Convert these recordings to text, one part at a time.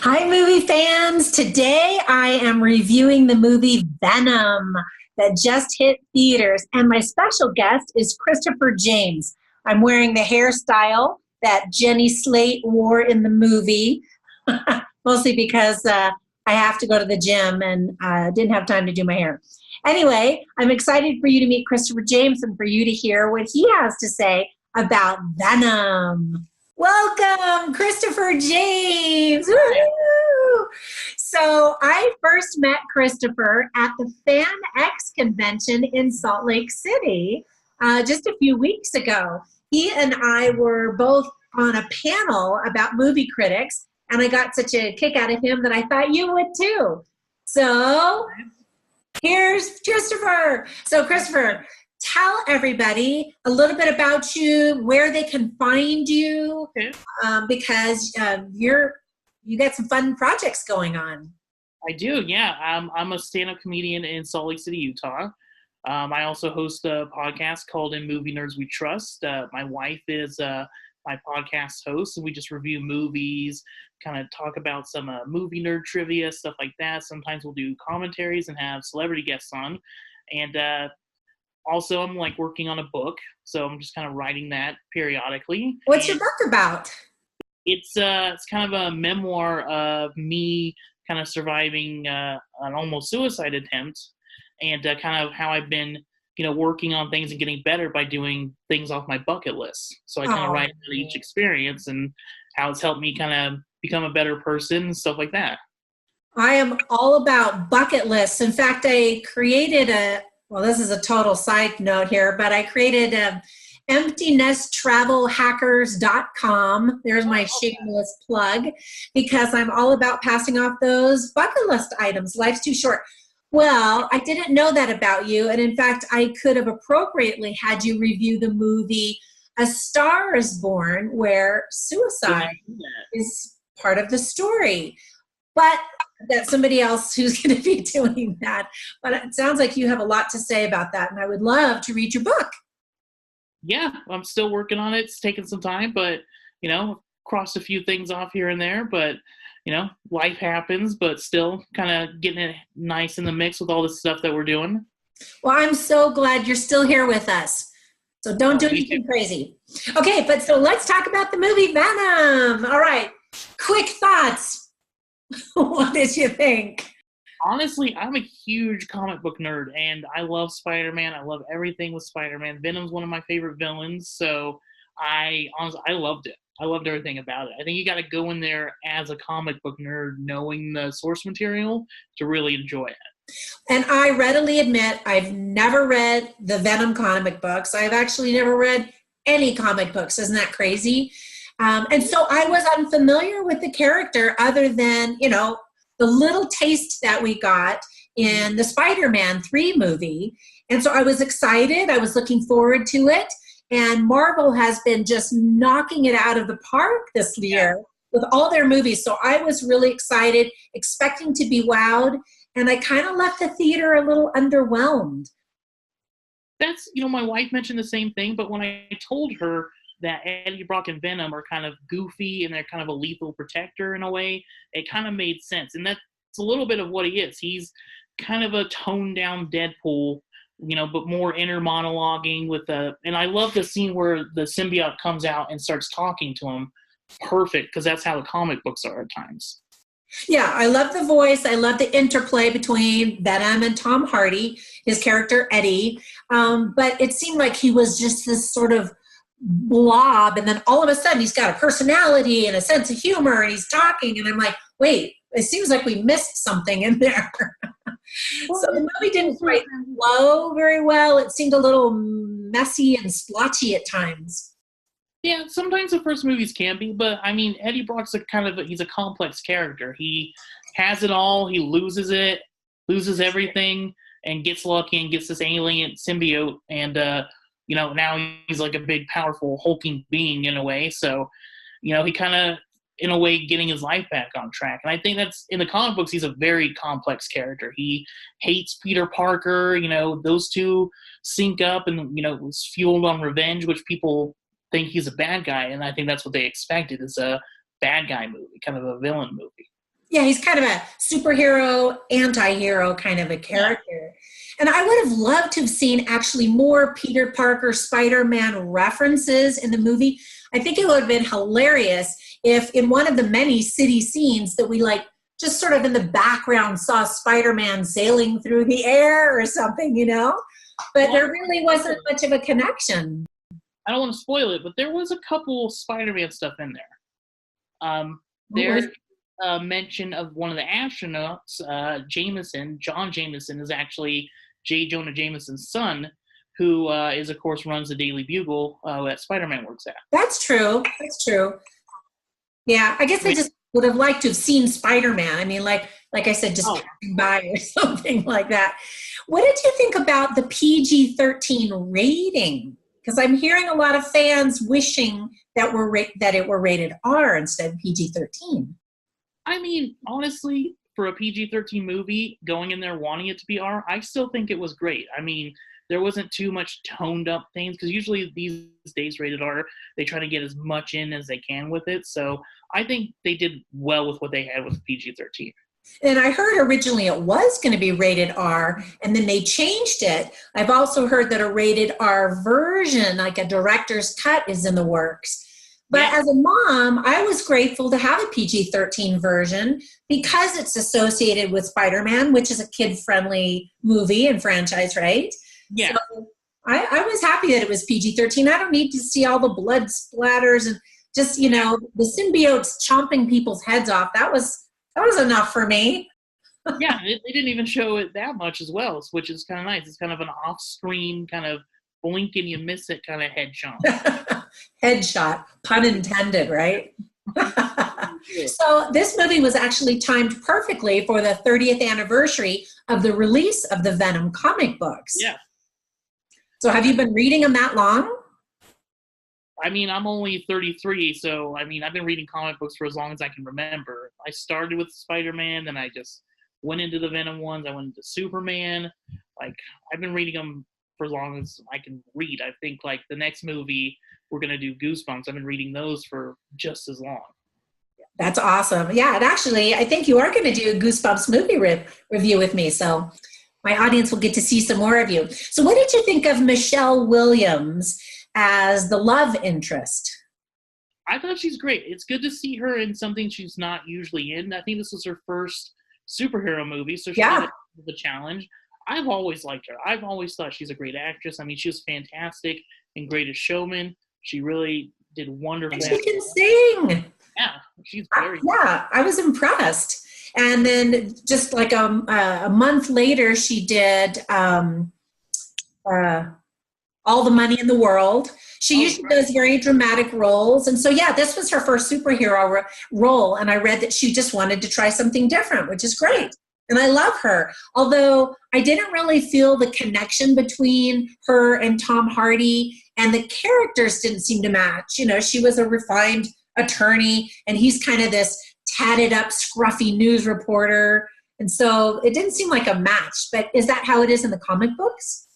Hi, movie fans. Today I am reviewing the movie Venom that just hit theaters, and my special guest is Christopher James. I'm wearing the hairstyle that Jenny Slate wore in the movie, mostly because I have to go to the gym and didn't have time to do my hair. Anyway, I'm excited for you to meet Christopher James and for you to hear what he has to say about Venom. Welcome, Christopher James. Woo-hoo! So I first met Christopher at the Fan X convention in Salt Lake City just a few weeks ago. He and I were both on a panel about movie critics, and I got such a kick out of him that I thought you would too. So here's Christopher. So Christopher, tell everybody a little bit about you, where they can find you, because you got some fun projects going on. I do, yeah. I'm a stand-up comedian in Salt Lake City, Utah. I also host a podcast called In Movie Nerds We Trust. My wife is my podcast host, and we just review movies, kind of talk about some movie nerd trivia, stuff like that. Sometimes we'll do commentaries and have celebrity guests on. And also, I'm working on a book, so I'm just kind of writing that periodically. What's your book about? It's kind of a memoir of me kind of surviving an almost suicide attempt, and kind of how I've been, working on things and getting better by doing things off my bucket list. So I kind of write about each experience and how it's helped me kind of become a better person and stuff like that. I am all about bucket lists. In fact, I created this is a total side note here, but I created emptynesttravelhackers.com. There's my shameless plug, because I'm all about passing off those bucket list items. Life's too short. Well, I didn't know that about you. And in fact, I could have appropriately had you review the movie A Star is Born, where suicide is part of the story. But that's somebody else who's going to be doing that. But it sounds like you have a lot to say about that, and I would love to read your book. Yeah, I'm still working on it. It's taking some time, but, crossed a few things off here and there. But, life happens, but still kind of getting it nice in the mix with all the stuff that we're doing. Well, I'm so glad you're still here with us. So don't do anything crazy. Okay, but so let's talk about the movie Venom. All right, quick thoughts. What did you think? Honestly, I'm a huge comic book nerd, and I love Spider-Man. I love everything with Spider-Man. Venom's one of my favorite villains, so I loved it. I loved everything about it. I think you got to go in there as a comic book nerd, knowing the source material to really enjoy it. And I readily admit I've never read the Venom comic books. I've actually never read any comic books. Isn't that crazy? And so I was unfamiliar with the character other than, the little taste that we got in the Spider-Man 3 movie. And so I was excited. I was looking forward to it. And Marvel has been just knocking it out of the park this year with all their movies. So I was really excited, expecting to be wowed. And I kind of left the theater a little underwhelmed. That's, my wife mentioned the same thing. But when I told her that Eddie Brock and Venom are kind of goofy and they're kind of a lethal protector in a way, it kind of made sense. And that's a little bit of what he is. He's kind of a toned down Deadpool, but more inner monologuing and I love the scene where the symbiote comes out and starts talking to him. Perfect, because that's how the comic books are at times. Yeah, I love the voice. I love the interplay between Venom and Tom Hardy, his character Eddie. But it seemed like he was just this sort of blob, and then all of a sudden he's got a personality and a sense of humor, and he's talking, and I'm like, wait, it seems like we missed something in there. So the movie didn't quite flow very well. It seemed a little messy and splotchy at times. Yeah, sometimes the first movies can be, but I mean, Eddie Brock's he's a complex character. He has it all, he loses everything, and gets lucky and gets this alien symbiote, and now he's like a big, powerful, hulking being in a way. So, he kind of, in a way, getting his life back on track. And I think that's, in the comic books, he's a very complex character. He hates Peter Parker. Those two sync up, and, was fueled on revenge, which people think he's a bad guy. And I think that's what they expected, is a bad guy movie, kind of a villain movie. Yeah, he's kind of a superhero, anti-hero kind of a character. And I would have loved to have seen actually more Peter Parker Spider-Man references in the movie. I think it would have been hilarious if in one of the many city scenes that we like just sort of in the background saw Spider-Man sailing through the air or something, you know? But there really wasn't much of a connection. I don't want to spoil it, but there was a couple Spider-Man stuff in there. There's a mention of one of the astronauts, Jameson. John Jameson is actually J. Jonah Jameson's son, who is, of course, runs the Daily Bugle that Spider-Man works at. That's true. That's true. Yeah, I guess I just would have liked to have seen Spider-Man. I mean, like I said, just passing by or something like that. What did you think about the PG-13 rating? Because I'm hearing a lot of fans wishing that it were rated R instead of PG-13. I mean, honestly, for a PG-13 movie, going in there wanting it to be R, I still think it was great. I mean, there wasn't too much toned up things, because usually these days rated R, they try to get as much in as they can with it. So I think they did well with what they had with PG-13. And I heard originally it was going to be rated R, and then they changed it. I've also heard that a rated R version, like a director's cut, is in the works. But as a mom, I was grateful to have a PG-13 version because it's associated with Spider-Man, which is a kid-friendly movie and franchise, right? Yeah. So I was happy that it was PG-13. I don't need to see all the blood splatters and just, you know, the symbiotes chomping people's heads off. That was enough for me. Yeah, they didn't even show it that much as well, which is kind of nice. It's kind of an off-screen kind of blink and you miss it kind of headshot. Headshot, pun intended, right? So this movie was actually timed perfectly for the 30th anniversary of the release of the Venom comic books. Yeah. So have you been reading them that long? I mean, I'm only 33, so I mean, I've been reading comic books for as long as I can remember. I started with Spider-Man, then I just went into the Venom ones. I went into Superman. Like, I've been reading them for as long as I can read. I think, like, the next movie, we're going to do Goosebumps. I've been reading those for just as long. That's awesome. Yeah, and actually, I think you are going to do a Goosebumps movie review with me, so my audience will get to see some more of you. So what did you think of Michelle Williams as the love interest? I thought she's great. It's good to see her in something she's not usually in. I think this was her first superhero movie, so she did the challenge. I've always liked her. I've always thought she's a great actress. I mean, she was fantastic in Greatest Showman. She really did wonderful. And she can sing. Yeah, she's very good. Yeah, I was impressed. And then just like a month later, she did All the Money in the World. She usually does very dramatic roles. And so, yeah, this was her first superhero role. And I read that she just wanted to try something different, which is great. And I love her. Although I didn't really feel the connection between her and Tom Hardy, and the characters didn't seem to match. You know, she was a refined attorney, and he's kind of this tatted up, scruffy news reporter. And so it didn't seem like a match. But is that how it is in the comic books?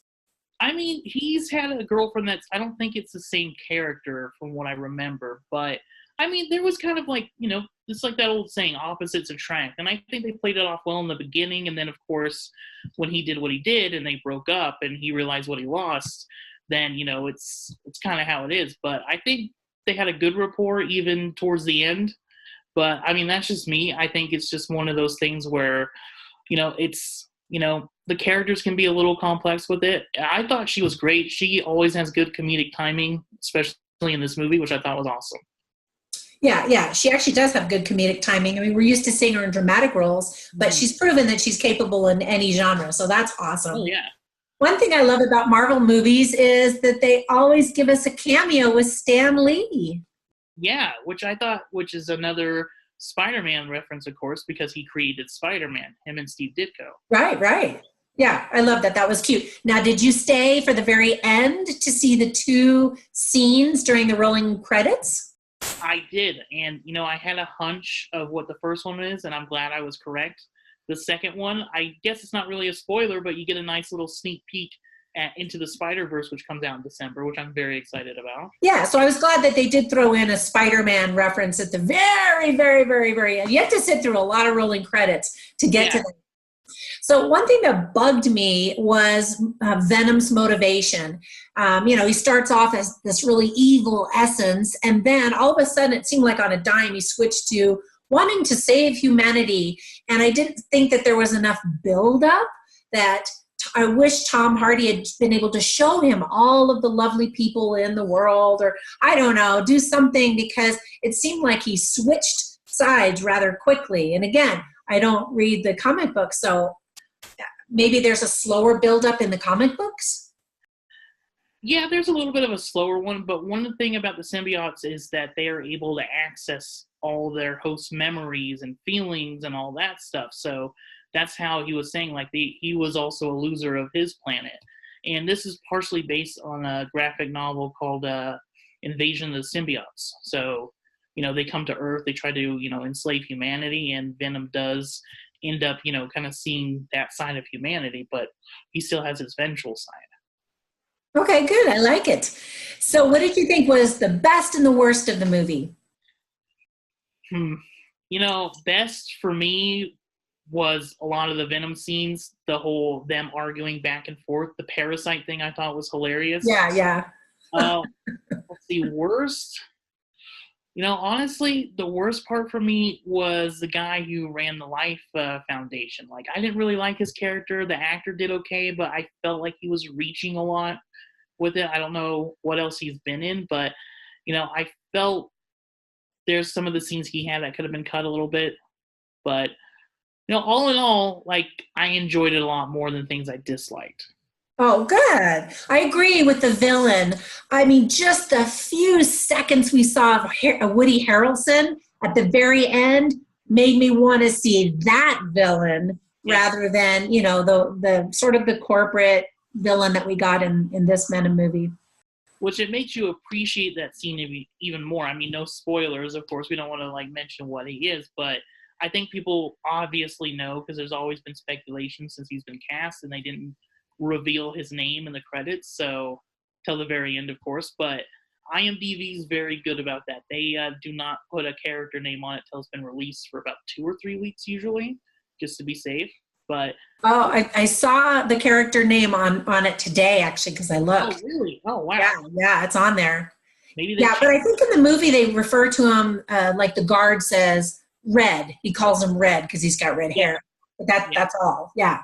I mean, he's had a girlfriend that's, I don't think it's the same character from what I remember, but I mean, there was kind of like, you know, it's like that old saying, opposites attract. And I think they played it off well in the beginning. And then, of course, when he did what he did and they broke up and he realized what he lost, then, you know, it's kind of how it is. But I think they had a good rapport even towards the end. But, I mean, that's just me. I think it's just one of those things where, you know, it's, you know, the characters can be a little complex with it. I thought she was great. She always has good comedic timing, especially in this movie, which I thought was awesome. Yeah. She actually does have good comedic timing. I mean, we're used to seeing her in dramatic roles, but she's proven that she's capable in any genre. So that's awesome. Oh, yeah. One thing I love about Marvel movies is that they always give us a cameo with Stan Lee. Yeah, which is another Spider-Man reference, of course, because he created Spider-Man, him and Steve Ditko. Right. Yeah, I love that. That was cute. Now, did you stay for the very end to see the two scenes during the rolling credits? I did, and, you know, I had a hunch of what the first one is, and I'm glad I was correct. The second one, I guess it's not really a spoiler, but you get a nice little sneak peek Into the Spider-Verse, which comes out in December, which I'm very excited about. Yeah, so I was glad that they did throw in a SpiderMan reference at the very, very, very, very end. You have to sit through a lot of rolling credits to get to that. So one thing that bugged me was Venom's motivation. He starts off as this really evil essence, and then all of a sudden it seemed like on a dime he switched to wanting to save humanity. And I didn't think that there was enough build-up that I wish Tom Hardy had been able to show him all of the lovely people in the world, or I don't know, do something, because it seemed like he switched sides rather quickly. And again, I don't read the comic books, so maybe there's a slower buildup in the comic books? Yeah, there's a little bit of a slower one, but one thing about the symbiotes is that they are able to access all their host memories and feelings and all that stuff. So that's how he was saying, like, he was also a loser of his planet. And this is partially based on a graphic novel called Invasion of the Symbiotes. So, they come to Earth, they try to, enslave humanity, and Venom does end up, kind of seeing that side of humanity, but he still has his vengeful side. Okay, good. I like it. So what did you think was the best and the worst of the movie? Best for me was a lot of the Venom scenes, the whole them arguing back and forth. The parasite thing I thought was hilarious. Yeah. Let's see, worst. Honestly, the worst part for me was the guy who ran the Life Foundation. Like, I didn't really like his character. The actor did okay, but I felt like he was reaching a lot with it. I don't know what else he's been in, but, I felt there's some of the scenes he had that could have been cut a little bit. But, all in all, like, I enjoyed it a lot more than things I disliked. Oh, good. I agree with the villain. I mean, just the few seconds we saw of Woody Harrelson at the very end made me want to see that villain rather than, the sort of the corporate villain that we got in this Venom movie. Which it makes you appreciate that scene even more. I mean, no spoilers, of course. We don't want to, mention what he is, but I think people obviously know because there's always been speculation since he's been cast, and they didn't reveal his name in the credits, so till the very end, of course. But IMDb is very good about that. They do not put a character name on it till it's been released for about 2 or 3 weeks usually, just to be safe. But I saw the character name on it today, actually, because I looked. Oh, really? Oh, wow. Yeah, it's on there. Maybe but I think in the movie they refer to him like the guard says Red. He calls him Red because he's got red hair. But that's all. Yeah.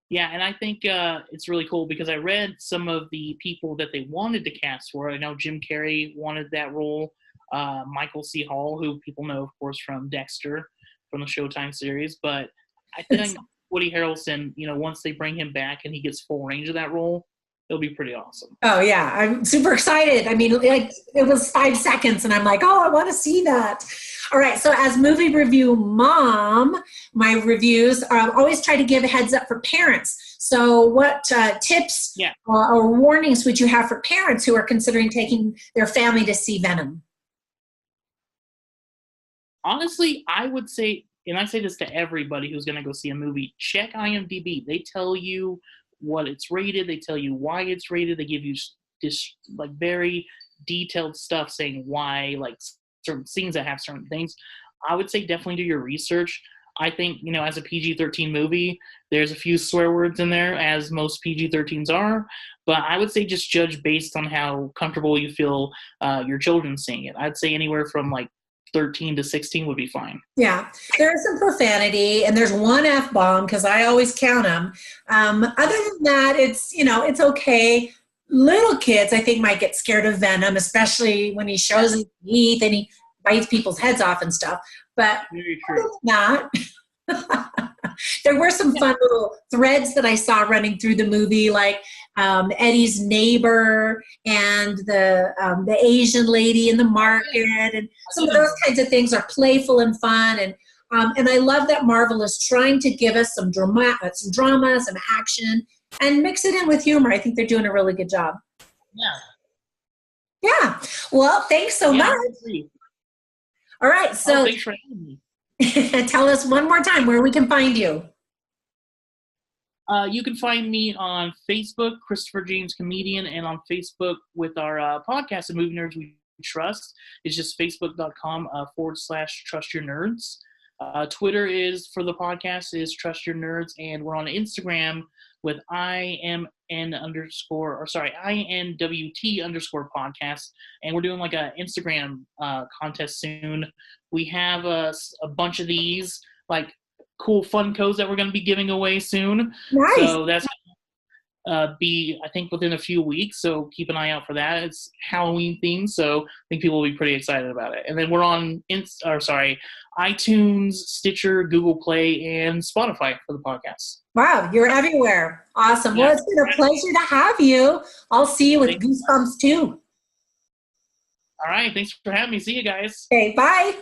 Yeah, and I think it's really cool because I read some of the people that they wanted to cast for it. I know Jim Carrey wanted that role. Michael C. Hall, who people know, of course, from Dexter, from the Showtime series. But I think Woody Harrelson, once they bring him back and he gets full range of that role, it'll be pretty awesome. Oh, yeah. I'm super excited. I mean, it was 5 seconds, and I'm like, oh, I want to see that. All right, so as movie review mom, my reviews always try to give a heads up for parents. So what tips or warnings would you have for parents who are considering taking their family to see Venom? Honestly, I would say, and I say this to everybody who's going to go see a movie, check IMDb. They tell you what it's rated. They tell you why it's rated. They give you this very detailed stuff saying why, certain scenes that have certain things. I would say definitely do your research. I think, as a PG-13 movie, there's a few swear words in there, as most PG-13s are, but I would say just judge based on how comfortable you feel your children seeing it. I'd say anywhere from 13 to 16 would be fine. Yeah, there's some profanity, and there's one F-bomb because I always count them. Other than that, it's okay. Little kids, I think, might get scared of Venom, especially when he shows his teeth and he bites people's heads off and stuff. But not. There were some fun little threads that I saw running through the movie, like Eddie's neighbor and the Asian lady in the market, and some of those kinds of things are playful and fun. And I love that Marvel is trying to give us some drama, some action, and mix it in with humor. I think they're doing a really good job. Yeah. Well, thanks so much. All right. So thanks for having me. Tell us one more time where we can find you. You can find me on Facebook, Christopher James Comedian, and on Facebook with our podcast, The Movie Nerds We Trust. It's just facebook.com/Trust Your Nerds. Twitter is for the podcast is Trust Your Nerds, and we're on Instagram with INWT_podcast, and we're doing like a Instagram contest soon. We have a bunch of these like cool fun codes that we're going to be giving away soon. Nice. So that's be I think within a few weeks, so keep an eye out for that. It's Halloween themed, so I think people will be pretty excited about it. And then we're on iTunes, Stitcher, Google Play, and Spotify for the podcast. Wow, you're everywhere. Awesome. Yeah. Well, it's been a pleasure to have you. I'll see you with Goosebumps too. All right, thanks for having me. See you guys. Okay, bye.